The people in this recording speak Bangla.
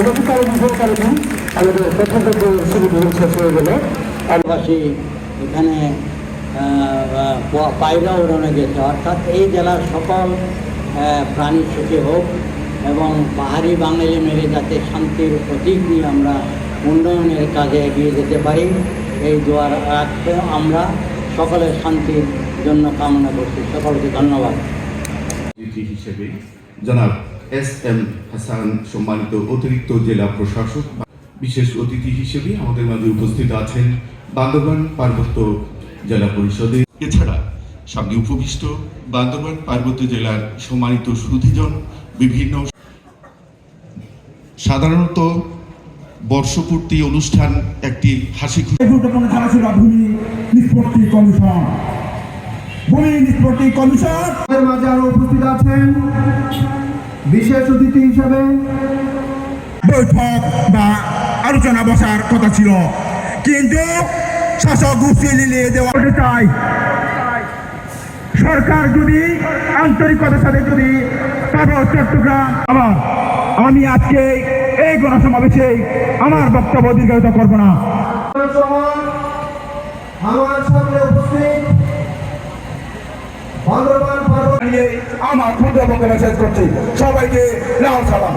অনধিকার বিষয়ের কারণে আমাদের যথাযথ সুবিধা শেষ হয়ে গেল। পাশাপাশি এখানে পায়রা উড়ানো গেছে, অর্থাৎ এই জেলার সকল প্রাণী সুখী হোক এবং পাহাড়ি বাঙালি মেরে যাতে শান্তির প্রতীক নিয়ে আমরা উন্নয়নের কাজে এগিয়ে যেতে পারি, এই দোয়ার রাখতে আমরা সকলের শান্তির জন্য কামনা করছি। সকলকে ধন্যবাদ। অতিথি হিসেবে জনাব এস.এম. হাসান, সম্মানিত অতিরিক্ত জেলা প্রশাসক, বিশেষ অতিথি হিসেবে আমাদের মাঝে উপস্থিত আছেন বান্দরবান পার্বত্য জেলা পরিষদের, এছাড়া সামনে উপবিষ্ট বান্দরবান পার্বত্য জেলার সম্মানিত সুধীজন, বিভিন্ন সাধারণত বর্ষপূর্তি অনুষ্ঠান একটি হাসি গুরুত্বপূর্ণ খেলা ছিল ভূমি নিষ্পত্তি কমিশন। ভূমি নিষ্পত্তি কমিশন মাঝে আরো উপস্থিত আছেন বিশেষ অতিথি হিসাবে। বৈঠক বা আলোচনা বসার কথা ছিল, কিন্তু শাসক গোষ্ঠী লিলিয়ে দেওয়া চাই। সরকার যদি আন্তরিকতার সাথে যদি চট্টগ্রাম, আবার আমি আজকে এই গণসমাবেশে আমার বক্তব্য দীর্ঘায়িত করব না। আমার সামনে উপস্থিত আমার ক্ষুদ্র বক্তব্য শেষ করছি। সবাইকে লাল সালাম।